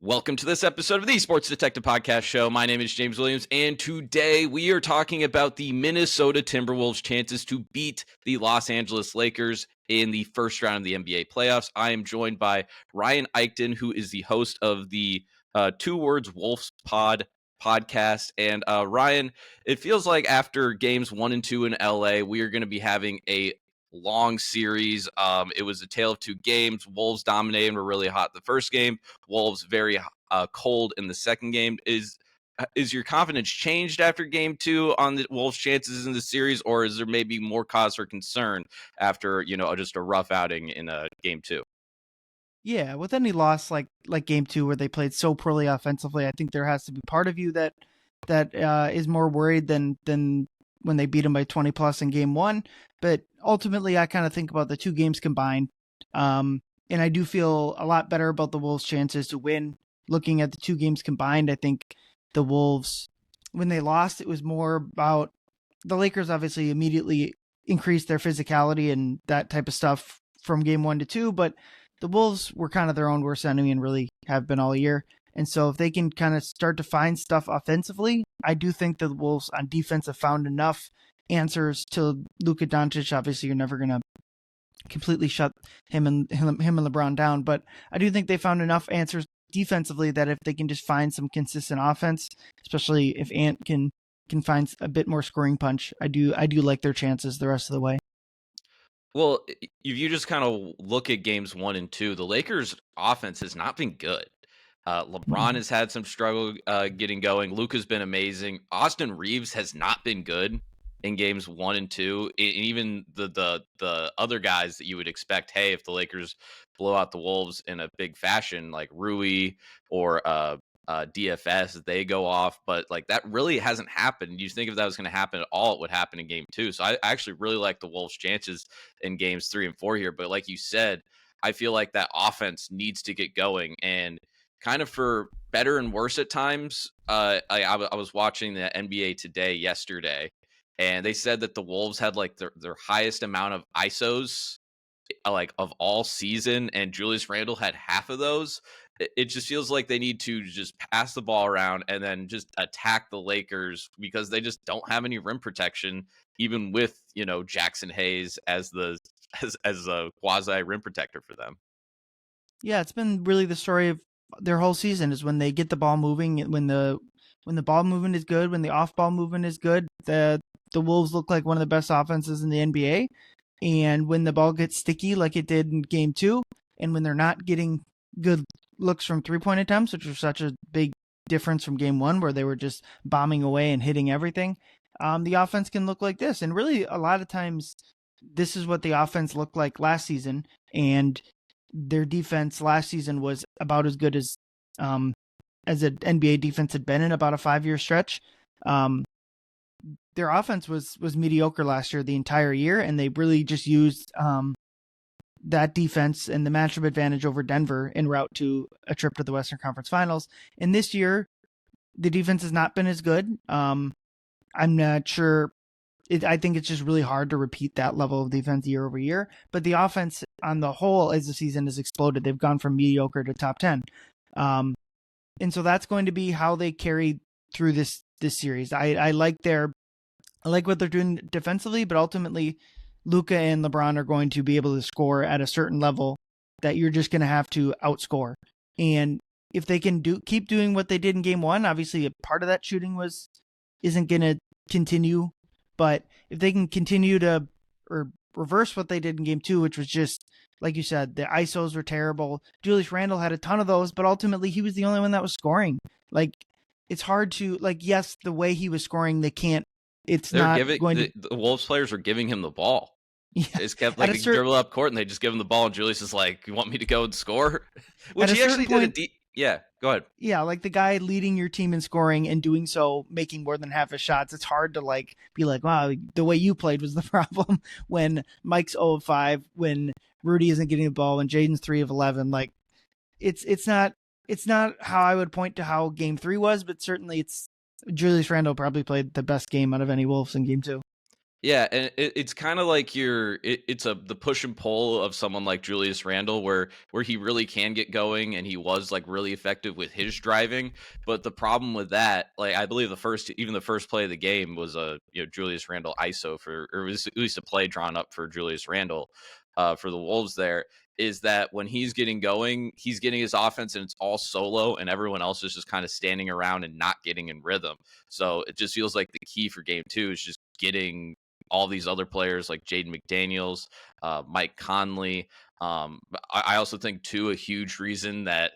Welcome to this episode of the Sports Detective Podcast Show. My name is James Williams, and today we are talking about the Minnesota Timberwolves' chances to beat the Los Angeles Lakers in the first round of the NBA playoffs. I am joined by Ryan Eichten, who is the host of the Two Words Wolves podcast. And Ryan, it feels like after games 1 and 2 in LA, we are going to be having a long series. It was a tale of two games. Wolves dominated, were really hot the first game. Wolves very cold in the second game. Is your confidence changed after game 2 on the Wolves' chances in the series, or is there maybe more cause for concern after just a rough outing in game 2? Yeah, with any loss like game 2 where they played so poorly offensively, I think there has to be part of you that is more worried than when they beat them by 20 plus in game 1. But ultimately, I kind of think about the two games combined. And I do feel a lot better about the Wolves' chances to win. Looking at the two games combined, I think the Wolves, when they lost, it was more about the Lakers obviously immediately increased their physicality and that type of stuff from game 1 to 2. But the Wolves were kind of their own worst enemy and really have been all year. And so if they can kind of start to find stuff offensively, I do think the Wolves on defense have found enough answers to Luka Doncic. Obviously, you're never going to completely shut him and LeBron down, but I do think they found enough answers defensively that if they can just find some consistent offense, especially if Ant can find a bit more scoring punch, I do like their chances the rest of the way. Well, if you just kind of look at games 1 and 2, the Lakers' offense has not been good. LeBron has had some struggle getting going. Luka's been amazing. Austin Reeves has not been good in games 1 and 2. And even the other guys that you would expect, hey, if the Lakers blow out the Wolves in a big fashion, like Rui or DFS, they go off. But like that really hasn't happened. You think if that was going to happen at all, it would happen in game 2. So I actually really like the Wolves' chances in games 3 and 4 here. But like you said, I feel like that offense needs to get going. And kind of for better and worse at times, I was watching the NBA Today yesterday, and they said that the Wolves had like their highest amount of ISOs like of all season, and Julius Randle had half of those. It just feels like they need to just pass the ball around and then just attack the Lakers because they just don't have any rim protection, even with Jackson Hayes as a quasi rim protector for them. Yeah, it's been really the story of their whole season is when they get the ball moving, when the ball movement is good, when the off ball movement is good, the Wolves look like one of the best offenses in the NBA. And when the ball gets sticky like it did in game 2, and when they're not getting good looks from 3-point attempts, which was such a big difference from game 1 where they were just bombing away and hitting everything, the offense can look like this. And really a lot of times this is what the offense looked like last season, and their defense last season was about as good as an NBA defense had been in about a 5-year stretch. Their offense was mediocre last year, the entire year, and they really just used that defense and the matchup advantage over Denver en route to a trip to the Western Conference Finals. And this year, the defense has not been as good. I'm not sure. I think it's just really hard to repeat that level of defense year over year. But the offense on the whole, as the season has exploded, they've gone from mediocre to top 10. And so that's going to be how they carry through this series. I like what they're doing defensively, but ultimately Luka and LeBron are going to be able to score at a certain level that you're just going to have to outscore. And if they can keep doing what they did in game 1, obviously a part of that shooting isn't going to continue. But if they can continue to or reverse what they did in game 2, which was just, like you said, the ISOs were terrible. Julius Randle had a ton of those, but ultimately he was the only one that was scoring. Like, it's hard to, yes, the way he was scoring, the Wolves players are giving him the ball. Yeah. They just kept dribble up court and they just give him the ball, and Julius is like, "You want me to go and score?" Which he actually did. Yeah, go ahead. Yeah, like the guy leading your team in scoring and doing so, making more than half his shots. It's hard to be like, wow, the way you played was the problem. When Mike's 0 of 5, when Rudy isn't getting the ball, when Jaden's 3 of 11, it's not how I would point to how game 3 was, but certainly Julius Randle probably played the best game out of any Wolves in game 2. Yeah, and it's kind of like it's the push and pull of someone like Julius Randle, where he really can get going, and he was like really effective with his driving. But the problem with that, like I believe the first play of the game was a Julius Randle ISO for, or it was at least a play drawn up for Julius Randle, for the Wolves. There is that when he's getting going, he's getting his offense, and it's all solo, and everyone else is just kind of standing around and not getting in rhythm. So it just feels like the key for game two is just getting all these other players like Jaden McDaniels, Mike Conley. I also think too a huge reason that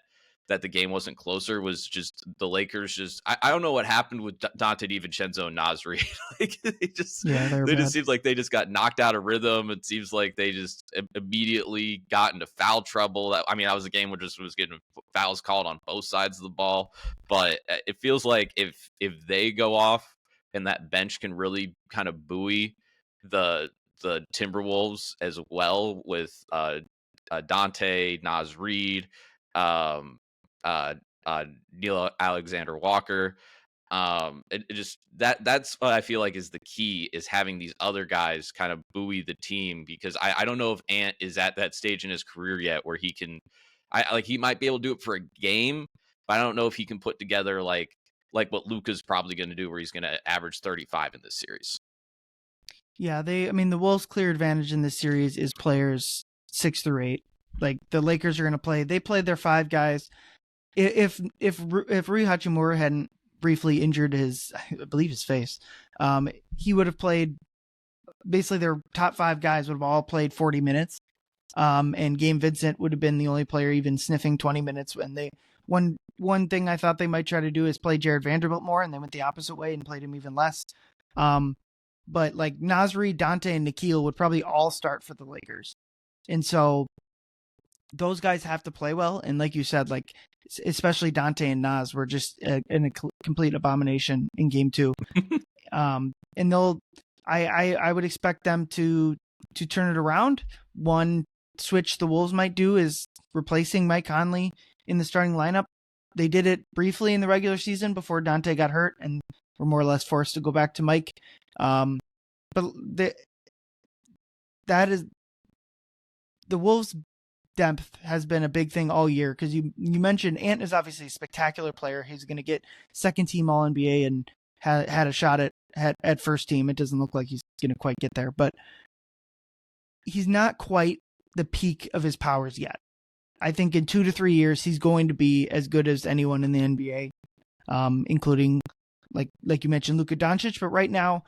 the game wasn't closer was just the Lakers. Just I don't know what happened with Dante DiVincenzo and Naz Reid. Like Yeah, they just bad. seems like they just got knocked out of rhythm. It seems like they just immediately got into foul trouble. I mean, that was a game where just was getting fouls called on both sides of the ball. But it feels like if they go off and that bench can really kind of buoy the Timberwolves as well with Dante, Naz Reid, um, uh, Neil Alexander Walker. It just that's what I feel like is the key, is having these other guys kind of buoy the team, because I don't know if Ant is at that stage in his career yet where he can, he might be able to do it for a game, but I don't know if he can put together like what Luka's probably going to do, where he's going to average 35 in this series. Yeah, I mean, the Wolves' clear advantage in this series is players 6 through 8. Like the Lakers are going to play. They played their 5 guys. If Rui Hachimura hadn't briefly injured I believe his face, he would have played. Basically, their top 5 guys would have all played 40 minutes. And Gabe Vincent would have been the only player even sniffing 20 minutes. When they one thing I thought they might try to do is play Jared Vanderbilt more, and they went the opposite way and played him even less. But like Naz Reid, Dante, and Nickeil would probably all start for the Lakers. And so those guys have to play well. And like you said, like especially Dante and Naz were just a complete abomination in game 2. And I would expect them to turn it around. One switch the Wolves might do is replacing Mike Conley in the starting lineup. They did it briefly in the regular season before Dante got hurt and were more or less forced to go back to Mike. But that is the Wolves' depth has been a big thing all year, because you mentioned Ant is obviously a spectacular player. He's going to get second team All NBA and had a shot at first team. It doesn't look like he's going to quite get there, but he's not quite the peak of his powers yet. I think in 2 to 3 years he's going to be as good as anyone in the NBA, including like you mentioned Luka Doncic. But right now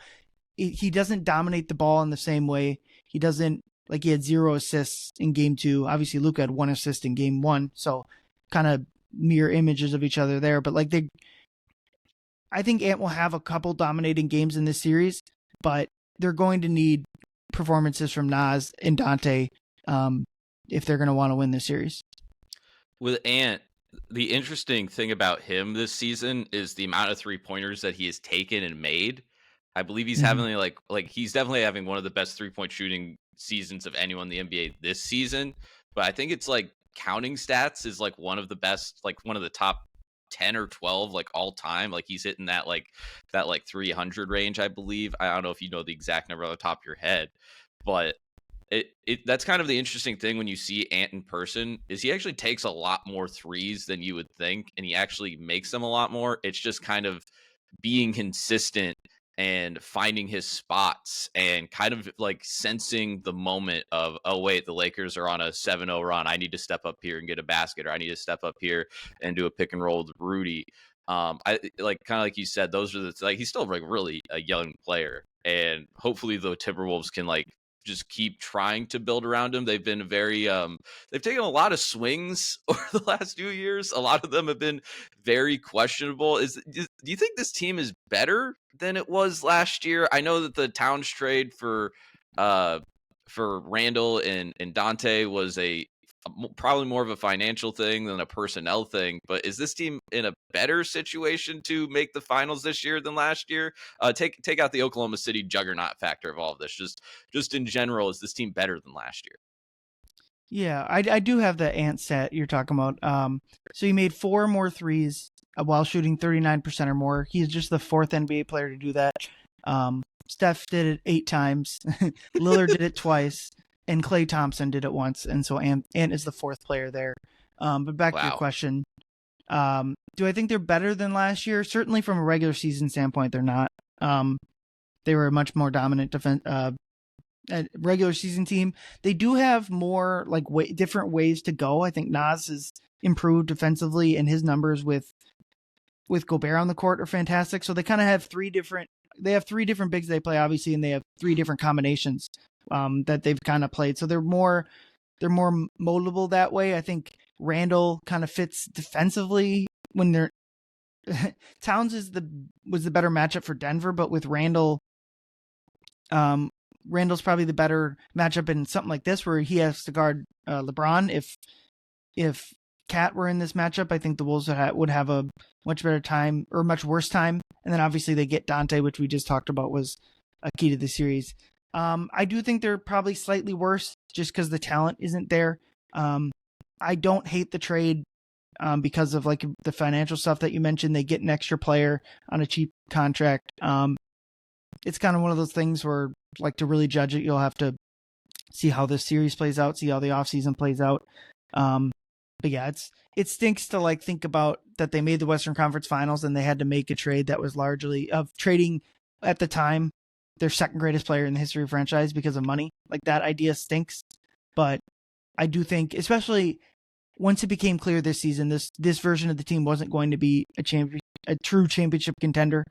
he doesn't dominate the ball in the same way. He doesn't, like, he had 0 assists in game 2. Obviously Luka had 1 assist in game 1, so kind of mirror images of each other there. But like I think Ant will have a couple dominating games in this series, but they're going to need performances from Naz and Dante if they're going to want to win this series. With Ant, the interesting thing about him this season is the amount of 3-pointers that he has taken and made. I believe he's having he's definitely having one of the best 3-point shooting seasons of anyone in the NBA this season. But I think it's like counting stats is like one of the best, like one of the top 10 or 12 like all time. Like he's hitting that 300 range, I believe. I don't know if you know the exact number on the top of your head, but that's kind of the interesting thing when you see Ant in person, is he actually takes a lot more threes than you would think, and he actually makes them a lot more. It's just kind of being consistent and finding his spots and kind of like sensing the moment of, oh wait, the Lakers are on a 7-0 run, I need to step up here and get a basket, or I need to step up here and do a pick and roll with Rudy. I like, kind of like you said, those are he's still like really a young player, and hopefully the Timberwolves can like just keep trying to build around him. They've been very they've taken a lot of swings over the last few years. A lot of them have been very questionable. Do you think this team is better than it was last year? I know that the Towns trade for Randall and Dante was probably more of a financial thing than a personnel thing, but is this team in a better situation to make the finals this year than last year? Take out the Oklahoma City juggernaut factor of all of this. Just in general, is this team better than last year? Yeah, I do have the Ant set you're talking about. So he made 4 more threes while shooting 39% or more. He's just the 4th NBA player to do that. Steph did it 8 times. Lillard did it twice, and Klay Thompson did it once. And so Ant is the 4th player there. But back to your question. Do I think they're better than last year? Certainly from a regular season standpoint, they're not. They were a much more dominant regular season team. They do have more like different ways to go. I think Naz has improved defensively, and his numbers with Gobert on the court are fantastic. So they kind of have 3 different bigs they play, obviously, and they have 3 different combinations that they've kind of played. So they're more moldable that way. I think Randall kind of fits defensively when they're Towns was the better matchup for Denver, but with Randall, Randall's probably the better matchup in something like this where he has to guard LeBron. If Cat were in this matchup, I think the Wolves would have a much better time or much worse time. And then obviously they get Dante, which we just talked about was a key to the series. I do think they're probably slightly worse just because the talent isn't there. I don't hate the trade because of like the financial stuff that you mentioned. They get an extra player on a cheap contract. It's kind of one of those things where, like, to really judge it, you'll have to see how this series plays out, see how the offseason plays out. But yeah, it stinks to like think about that they made the Western Conference Finals and they had to make a trade that was largely of trading at the time their second greatest player in the history of franchise because of money. Like, that idea stinks. But I do think, especially once it became clear this season, this version of the team wasn't going to be a true championship contender.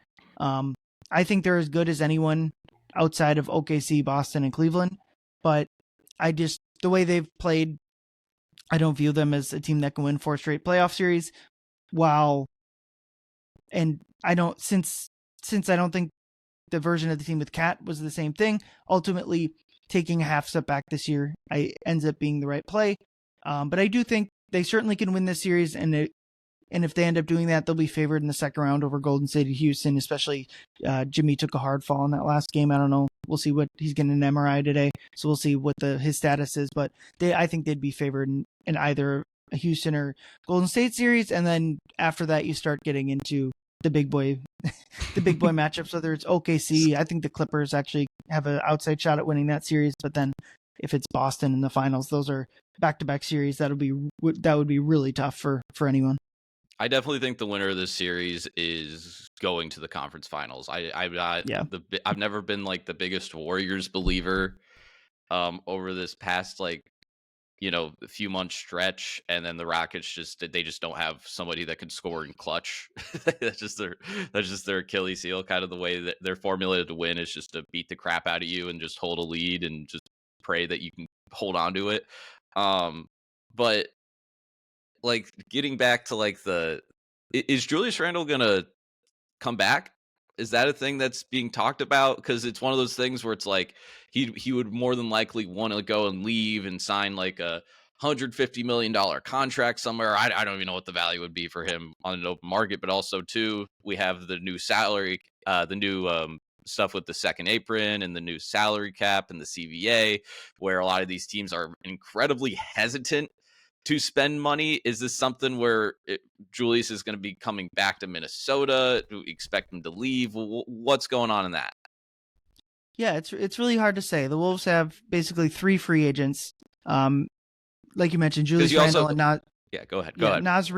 I think they're as good as anyone outside of OKC, Boston, and Cleveland. But the way they've played, I don't view them as a team that can win 4 straight playoff series. Since I don't think the version of the team with Cat was the same thing, ultimately taking a half step back this year ends up being the right play. But I do think they certainly can win this series, and if they end up doing that, they'll be favored in the second round over Golden State and Houston, especially Jimmy took a hard fall in that last game. I don't know. We'll see what he's getting an MRI today, so we'll see what his status is. But I think they'd be favored in either a Houston or Golden State series, and then after that, you start getting into the big boy matchups. Whether it's OKC, I think the Clippers actually have an outside shot at winning that series. But then if it's Boston in the finals, those are back-to-back series. That would be really tough for anyone. I definitely think the winner of this series is going to the conference finals. I've never been like the biggest Warriors believer over this past a few months stretch, and then the Rockets they just don't have somebody that can score in clutch. that's just their Achilles heel. Kind of the way that they're formulated to win is just to beat the crap out of you and just hold a lead and just pray that you can hold on to it. But like, getting back to is Julius Randle gonna come back? Is that a thing that's being talked about? Because it's one of those things where it's like he would more than likely want to go and leave and sign like a $150 million contract somewhere. I don't even know what the value would be for him on an open market. But also, too, we have the new salary, the new stuff with the second apron and the new salary cap and the CBA, where a lot of these teams are incredibly hesitant to spend money. Is this something where Julius is going to be coming back to Minnesota? Do we expect him to leave? What's going on in that? Yeah, it's really hard to say. The Wolves have basically 3 free agents. Like you mentioned, Julius Randle and Naz. Yeah, go ahead. Go ahead. Naz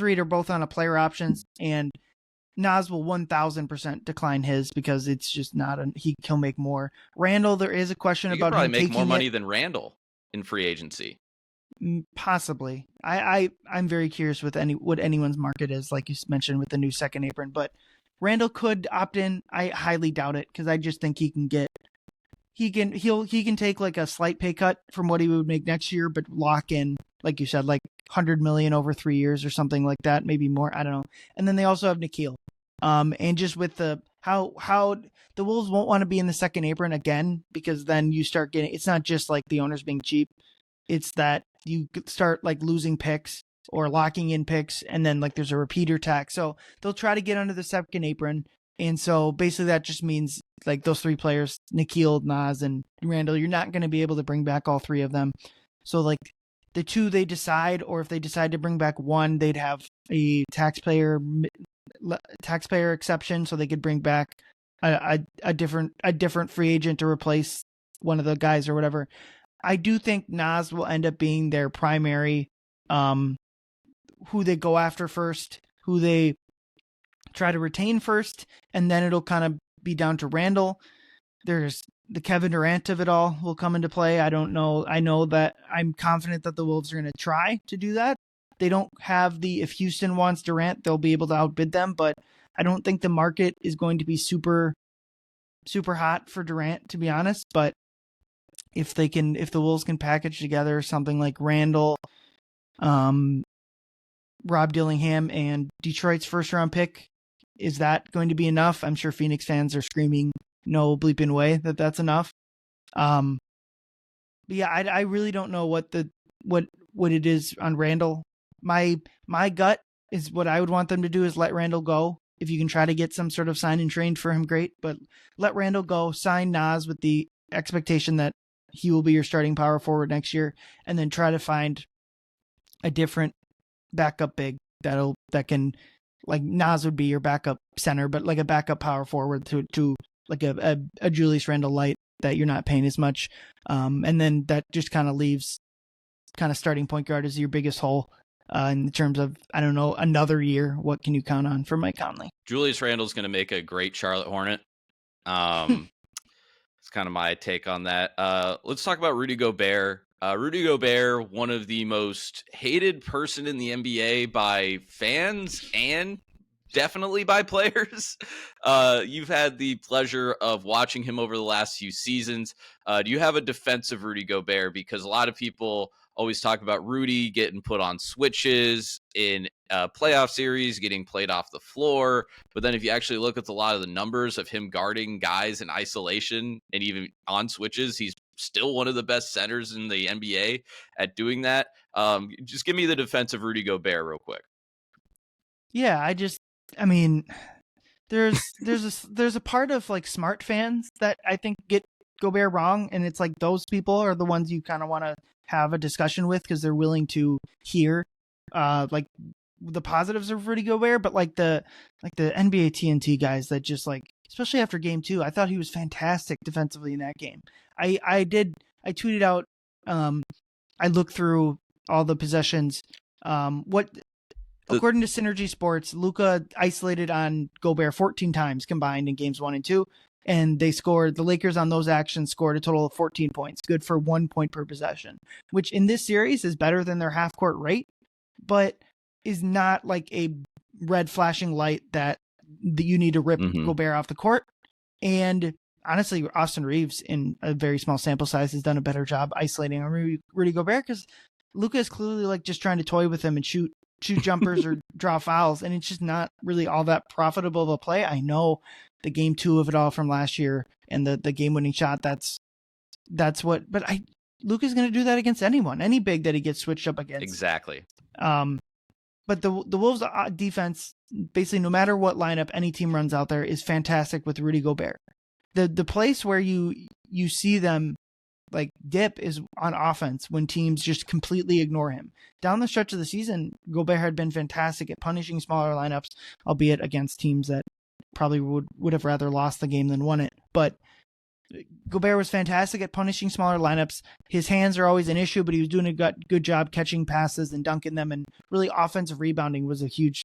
Reid are both on a player options, and Naz will 1,000% decline his because it's just not he'll make more. Randle, there is a question about him probably make more money than Randle in free agency. Possibly. I'm very curious with what anyone's market is, like you mentioned with the new second apron, but Randle could opt in. I highly doubt it because I just think he can take like a slight pay cut from what he would make next year, but lock in, like you said, like $100 million over 3 years or something like that, maybe more. I don't know. And then they also have Nickeil. And just with how the Wolves won't want to be in the second apron again, because then you start getting, it's not just like the owners being cheap. It's that you start like losing picks or locking in picks, and then like there's a repeater tax. So they'll try to get under the second apron. And so basically that just means like those 3 players, Nickeil, Naz, and Randle, you're not going to be able to bring back all 3 of them. So like the 2 they decide, or if they decide to bring back 1, they'd have a taxpayer exception, so they could bring back a different free agent to replace one of the guys or whatever. I do think Nas will end up being their primary, who they go after first, who they try to retain first, and then it'll kind of be down to Randall. There's the Kevin Durant of it all will come into play. I don't know. I know that I'm confident that the Wolves are going to try to do that. They don't have if Houston wants Durant, they'll be able to outbid them, but I don't think the market is going to be super, super hot for Durant, to be honest. But if the Wolves can package together something like Randall, Rob Dillingham, and Detroit's first round pick, is that going to be enough? I'm sure Phoenix fans are screaming no bleeping way that that's enough. But yeah, I really don't know what it is on Randall. My gut is what I would want them to do is let Randall go. If you can try to get some sort of sign and trade for him, great. But let Randall go, sign Nas with the expectation that he will be your starting power forward next year, and then try to find a different backup big that can, like Nas would be your backup center, but like a backup power forward to like a Julius Randle light that you're not paying as much. And then that just kind of leaves kind of starting point guard as your biggest hole. In terms of, I don't know, another year, what can you count on for Mike Conley? Julius Randle's going to make a great Charlotte Hornet. It's kind of my take on that. Let's talk about Rudy Gobert. Rudy Gobert, one of the most hated person in the NBA by fans and definitely by players. You've had the pleasure of watching him over the last few seasons. Do you have a defense of Rudy Gobert? Because a lot of people always talk about Rudy getting put on switches in playoff series, getting played off the floor. But then if you actually look at a lot of the numbers of him guarding guys in isolation and even on switches, he's still one of the best centers in the NBA at doing that. Just give me the defense of Rudy Gobert real quick. Yeah, I mean, there's a part of like smart fans that I think get Gobert wrong, and it's like those people are the ones you kind of want to have a discussion with because they're willing to hear like the positives of Rudy Gobert, but like the NBA TNT guys that just like, especially after game 2, I thought he was fantastic defensively in that game. I tweeted out, I looked through all the possessions. According to Synergy Sports, Luka isolated on Gobert 14 times combined in games 1 and 2. And the Lakers on those actions scored a total of 14 points, good for 1 point per possession, which in this series is better than their half court rate, but is not like a red flashing light that you need to rip Gobert off the court. And honestly, Austin Reeves, in a very small sample size, has done a better job isolating on Rudy Gobert because Luka is clearly like just trying to toy with him and shoot jumpers or draw fouls, and it's just not really all that profitable of a play. I know the game 2 of it all from last year and the game-winning shot, that's what, but Luka's going to do that against any big that he gets switched up against. Exactly. But the Wolves defense, basically no matter what lineup any team runs out there, is fantastic with Rudy Gobert. The place where you see them like dip is on offense when teams just completely ignore him. Down the stretch of the season, Gobert had been fantastic at punishing smaller lineups, albeit against teams that probably would have rather lost the game than won it. But Gobert was fantastic at punishing smaller lineups. His hands are always an issue, but he was doing a good job catching passes and dunking them, and really offensive rebounding was a huge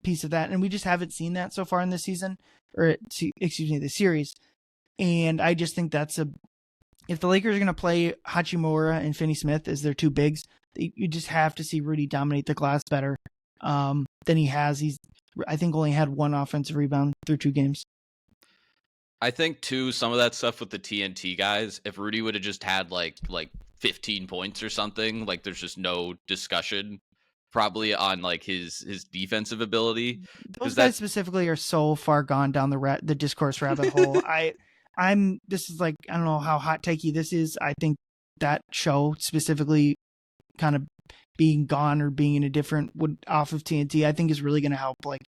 piece of that. And we just haven't seen that so far in this season, or excuse me, the series. And I just think if the Lakers are going to play Hachimura and Finney Smith as their 2 bigs, you just have to see Rudy dominate the glass better than he has. He's, I think, only had 1 offensive rebound through 2 games. I think too, some of that stuff with the TNT guys, if Rudy would have just had like 15 points or something, like there's just no discussion probably on like his defensive ability. Those guys specifically are so far gone down the discourse rabbit hole. This is like, I don't know how hot takey this is. I think that show specifically kind of being gone or being in a different off of TNT, I think is really going to help like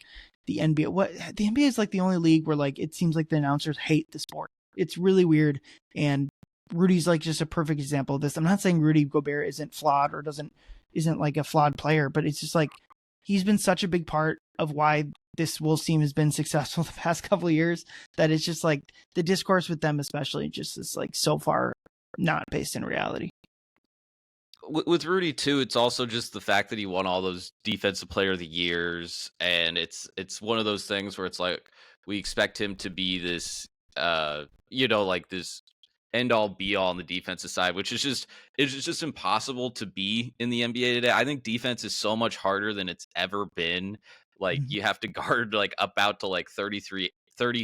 the NBA. The NBA is like the only league where like it seems like the announcers hate the sport. It's really weird, and Rudy's like just a perfect example of this. I'm not saying Rudy Gobert isn't flawed or isn't like a flawed player, but it's just like he's been such a big part of why this Wolves team has been successful the past couple of years, that it's just like the discourse with them especially just is like so far not based in reality. With Rudy too, it's also just the fact that he won all those defensive player of the years, and it's one of those things where it's like we expect him to be this like this end all be all on the defensive side, which is just impossible to be in the NBA today. I think defense is so much harder than it's ever been. Like you have to guard like about to like 30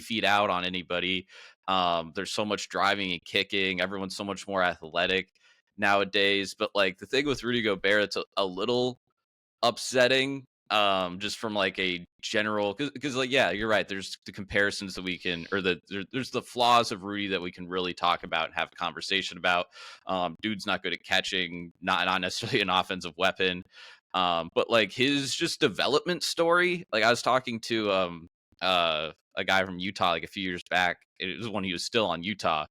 feet out on anybody. There's so much driving and kicking. Everyone's so much more athletic nowadays. But like the thing with Rudy Gobert, it's a little upsetting, just from like a general, because like, yeah, you're right, there's the comparisons that we can, or there's the flaws of Rudy that we can really talk about and have a conversation about. Dude's not good at catching, not necessarily an offensive weapon, but like his just development story. Like I was talking to a guy from Utah like a few years back. It was when he was still on Utah,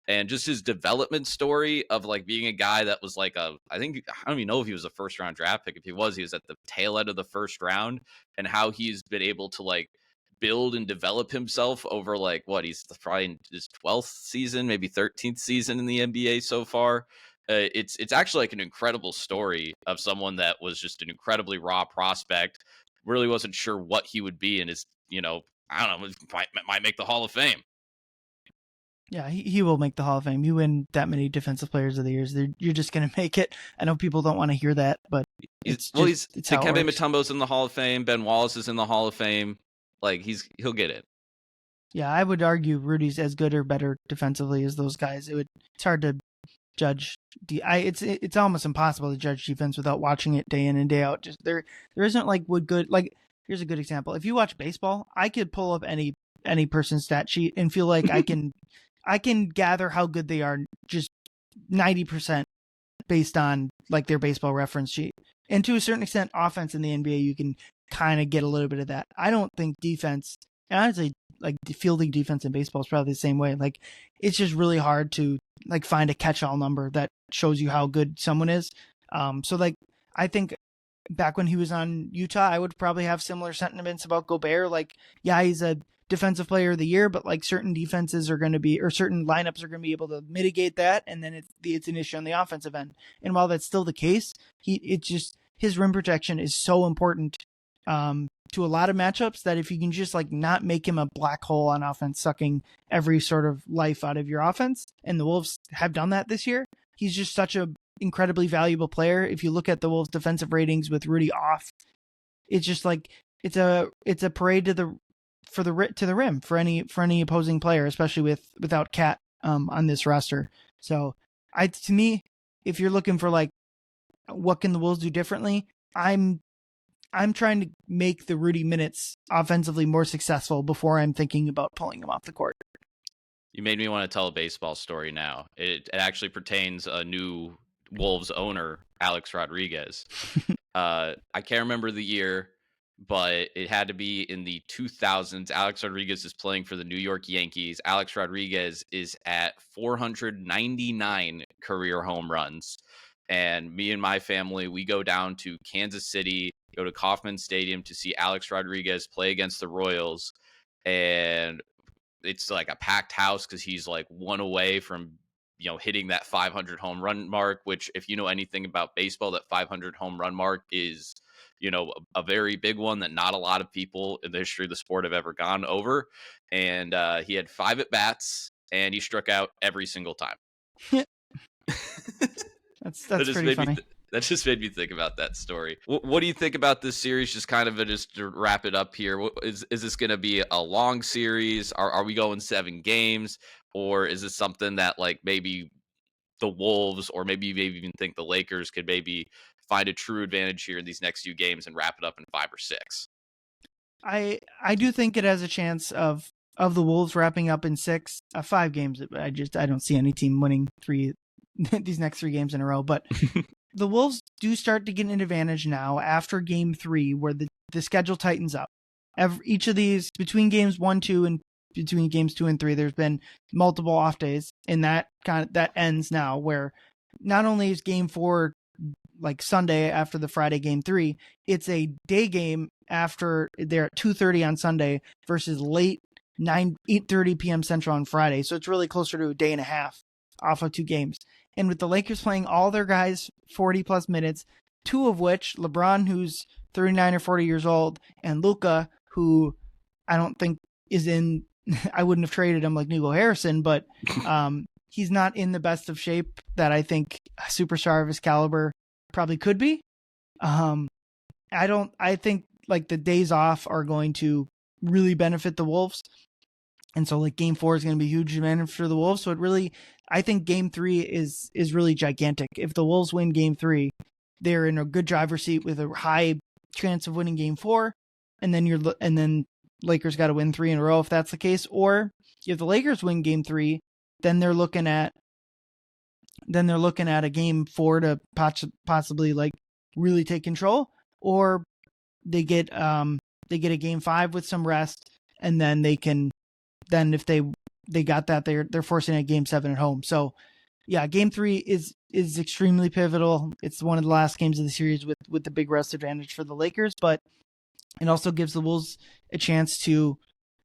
and just his development story of like being a guy that was like I don't even know if he was a first round draft pick. If he was at the tail end of the first round, and how he's been able to like build and develop himself over like he's probably in his 12th season, maybe 13th season in the NBA so far. It's actually like an incredible story of someone that was just an incredibly raw prospect, really wasn't sure what he would be, and is, I don't know, might make the Hall of Fame. Yeah, he will make the Hall of Fame. You win that many Defensive Players of the Years, you're just going to make it. I know people don't want to hear that, but it's Dikembe Mutombo's in the Hall of Fame. Ben Wallace is in the Hall of Fame. Like he'll get it. Yeah, I would argue Rudy's as good or better defensively as those guys. It's hard to judge. It's almost impossible to judge defense without watching it day in and day out. Just there isn't like here's a good example. If you watch baseball, I could pull up any person's stat sheet and feel like I can gather how good they are just 90% based on like their baseball reference sheet. And to a certain extent, offense in the NBA, you can kind of get a little bit of that. I don't think defense, and honestly, like fielding defense in baseball is probably the same way. Like it's just really hard to like find a catch-all number that shows you how good someone is. So like I think back when he was on Utah, I would probably have similar sentiments about Gobert. Like, yeah, he's a defensive player of the year, but like certain defenses are going to be, or certain lineups are going to be able to mitigate that. And then it's an issue on the offensive end. And while that's still the case, his rim protection is so important to a lot of matchups that if you can just like not make him a black hole on offense, sucking every sort of life out of your offense. And the Wolves have done that this year. He's just such a incredibly valuable player. If you look at the Wolves defensive ratings with Rudy off, it's just like, it's a parade to the rim for any opposing player, especially without Cat on this roster. So to me, if you're looking for like what can the Wolves do differently, I'm trying to make the Rudy minutes offensively more successful before I'm thinking about pulling him off the court. You made me want to tell a baseball story now. It actually pertains a new Wolves owner, Alex Rodriguez. I can't remember the year, but it had to be in the 2000s. Alex Rodriguez is playing for the New York Yankees. Alex Rodriguez is at 499 career home runs. And me and my family, we go down to Kansas City, go to Kauffman Stadium to see Alex Rodriguez play against the Royals. And it's like a packed house because he's like one away from, hitting that 500 home run mark, which if you know anything about baseball, that 500 home run mark is, a very big one that not a lot of people in the history of the sport have ever gone over. And he had 5 at-bats, and he struck out every single time. That's pretty funny. That just made me think about that story. What do you think about this series? Just kind of just to wrap it up here. Is this going to be a long series? Are we going 7 games? Or is this something that like maybe the Wolves or maybe even think the Lakers could maybe find a true advantage here in these next few games and wrap it up in 5 or 6? I do think it has a chance of the Wolves wrapping up in 6, 5 games. I don't see any team winning 3 these next 3 games in a row, but the Wolves do start to get an advantage now after game 3, where the schedule tightens up. Each of these between games 1, 2, and between games 2 and 3, there's been multiple off days, and that ends now. Where not only is game 4 like Sunday after the Friday game 3. It's a day game after they're at 2:30 on Sunday versus late 8:30 p.m. Central on Friday. So it's really closer to a day and a half off of 2 games. And with the Lakers playing all their guys 40 plus minutes, 2 of which LeBron, who's 39 or 40 years old, and Luka, who I don't think is in, I wouldn't have traded him like Nico Harrison, but he's not in the best of shape that I think a superstar of his caliber probably could be. I think like the days off are going to really benefit the Wolves. And so like game 4 is going to be a huge advantage for the Wolves. So I think game 3 is really gigantic. If the Wolves win game 3, they're in a good driver's seat with a high chance of winning game 4. And then Lakers got to win 3 in a row if that's the case. Or if the Lakers win game 3, then they're looking at a game 4 to possibly like really take control, or they get a game 5 with some rest, and then if they got that, they're forcing a game 7 at home. So yeah, game 3 is extremely pivotal. It's one of the last games of the series with the big rest advantage for the Lakers, but it also gives the Wolves a chance to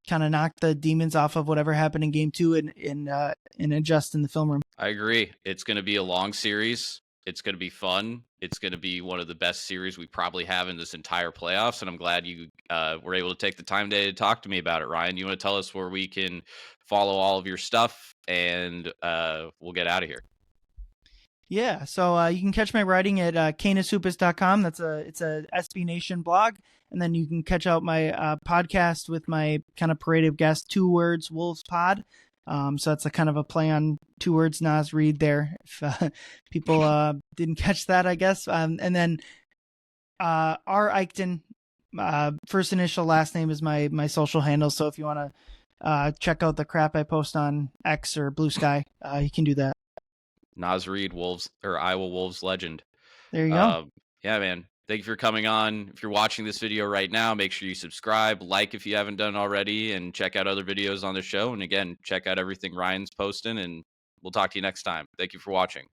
kind of knock the demons off of whatever happened in game 2 and adjust in the film room. I agree. It's going to be a long series. It's going to be fun. It's going to be one of the best series we probably have in this entire playoffs. And I'm glad you were able to take the time today to talk to me about it, Ryan. You want to tell us where we can follow all of your stuff, and we'll get out of here. Yeah, so you can catch my writing at canasupus.com. It's a SB Nation blog. And then you can catch out my podcast with my kind of parade of guests, 2 Words Wolves Pod. So that's a kind of a play on 2 Words Naz Reid there. If people didn't catch that, I guess. And then R. Eichten, first initial, last name is my social handle. So if you want to check out the crap I post on X or Blue Sky, you can do that. Naz Reid, Wolves or Iowa Wolves legend. There you go. Yeah, man. Thank you for coming on. If you're watching this video right now, make sure you subscribe, like if you haven't done already, and check out other videos on the show. And again, check out everything Ryan's posting, and we'll talk to you next time. Thank you for watching.